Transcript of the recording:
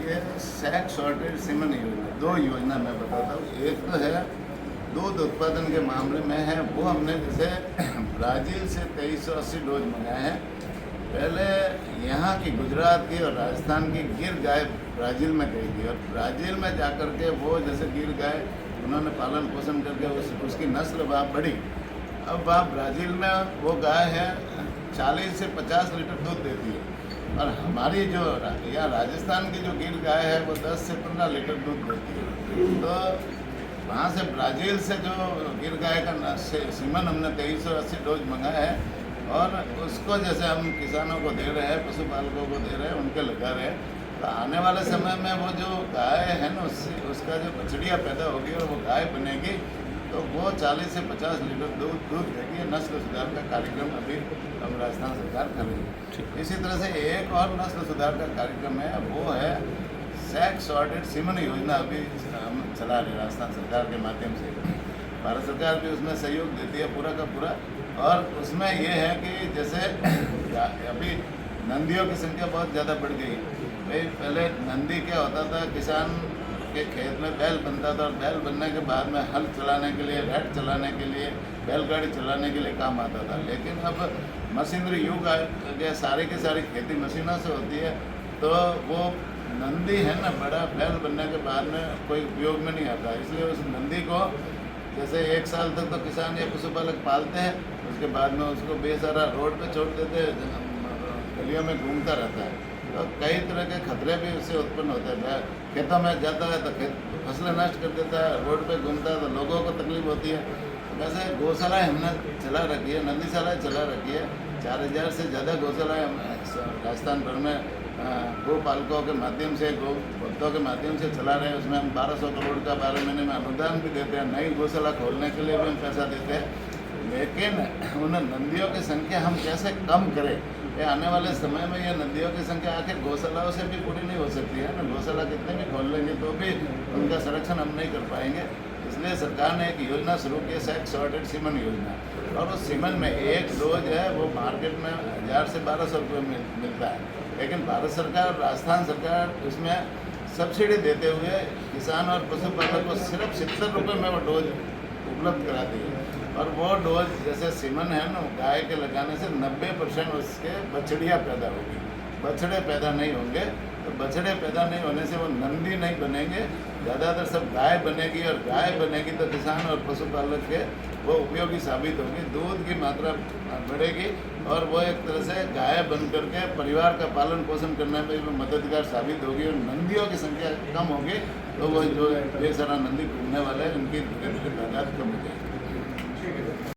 ये sac sorted semen योजना, दो योजना मैं बताता हूँ। एक तो है दूध उत्पादन के मामले में है, वो हमने जैसे ब्राज़ील से 2380 डोज मंगाए हैं। पहले यहाँ की गुजरात की और राजस्थान की गिर गाय ब्राज़ील में गई थी, और ब्राज़ील में जाकर के वो जैसे गिर गाय उन्होंने पालन पोषण करके उसकी नस्ल वहाँ बढ़ी। अब वहाँ ब्राज़ील में वो गाय है 40 से 50 लीटर दूध देती है, और हमारी जो यहाँ राजस्थान की जो गिर गाय है वो 10 से 15 लीटर दूध देती है। तो वहाँ से ब्राज़ील से जो गिर गाय का सीमन हमने 2380 डोज मंगाया है, और उसको जैसे हम किसानों को दे रहे हैं, पशुपालकों को दे रहे हैं, उनके लगा रहे हैं। तो आने वाले समय में वो जो गाय है ना, उसका जो बछड़ियाँ पैदा होगी और वो गाय बनेगी, तो वो 40 से 50 लीटर दूध देगी। नस्ल सुधार का कार्यक्रम अभी हम राजस्थान सरकार कर रही है। इसी तरह से एक और नस्ल सुधार का कार्यक्रम है, वो है सैक सॉर्टेड सीमन योजना। अभी हम चला रहे राजस्थान सरकार के माध्यम से। भारत सरकार भी उसमें सहयोग देती है पूरा का पूरा। और उसमें ये है कि जैसे अभी नंदियों की संख्या बहुत ज़्यादा बढ़ गई। भाई पहले नंदी क्या होता था, किसान के खेत में बैल बनता था, और बैल बनने के बाद में हल चलाने के लिए, रेट चलाने के लिए, बैलगाड़ी चलाने के लिए काम आता था। लेकिन अब मशीनरी युग आ गया, सारी की सारी खेती मशीनों से होती है, तो वो नंदी है ना, बड़ा बैल बनने के बाद में कोई उपयोग में नहीं आता। इसलिए उस नंदी को जैसे 1 साल तक तो किसान या पशुपालक पालते हैं, उसके बाद में उसको बेसहारा रोड पे छोड़ देते हैं, गलियों में घूमता रहता है। तो कई तरह के खतरे भी उससे उत्पन्न होते हैं। खेतों में जाता है तो फसलें नष्ट कर देता है, रोड पे घूमता है तो लोगों को तकलीफ होती है। वैसे गौशालाएँ हमने चला रखी है, नंदीशालाएँ चला रखी है। 4000 से ज़्यादा गौशालाएँ राजस्थान भर में गोपालकों के माध्यम से, गौ भक्तों के माध्यम से चला रहे हैं। उसमें हम 1200 करोड़ का 12 महीने में अनुदान भी देते हैं। नई गौशाला खोलने के लिए भी हम पैसा देते हैं। लेकिन उन नंदियों की संख्या हम कैसे कम करें, ये आने वाले समय में ये नंदियों की संख्या आखिर गौशालाओं से भी पूरी नहीं हो सकती है ना। गौशाला कितने भी खोल लेंगे तो भी उनका संरक्षण हम नहीं कर पाएंगे। इसलिए सरकार ने एक योजना शुरू की है, सैक सॉर्टेड सीमन योजना। और उस सीमन में एक डोज है वो मार्केट में 1000 से 1200 रुपये मिलता है। लेकिन भारत सरकार और राजस्थान सरकार उसमें सब्सिडी देते हुए किसान और पशुपालक को सिर्फ 70 रुपये में वो डोज उपलब्ध कराती है। और वो डोज जैसे सीमन है ना, गाय के लगाने से 90% उसके बछड़ियाँ पैदा होगी। बछड़े पैदा नहीं होंगे, तो बछड़े पैदा नहीं होने से वो नंदी नहीं बनेंगे, ज़्यादातर सब गाय बनेगी। और गाय बनेगी तो किसान और पशुपालक के वो उपयोगी साबित होगी, दूध की मात्रा बढ़ेगी, और वो एक तरह से गाय बन करके परिवार का पालन पोषण करने में भी मददगार साबित होगी। और नंदियों की संख्या कम होगी, तो वो जो बेसहारा नंदी घूमने वाले हैं उनकी धीरे धीरे तादाद कम होगी।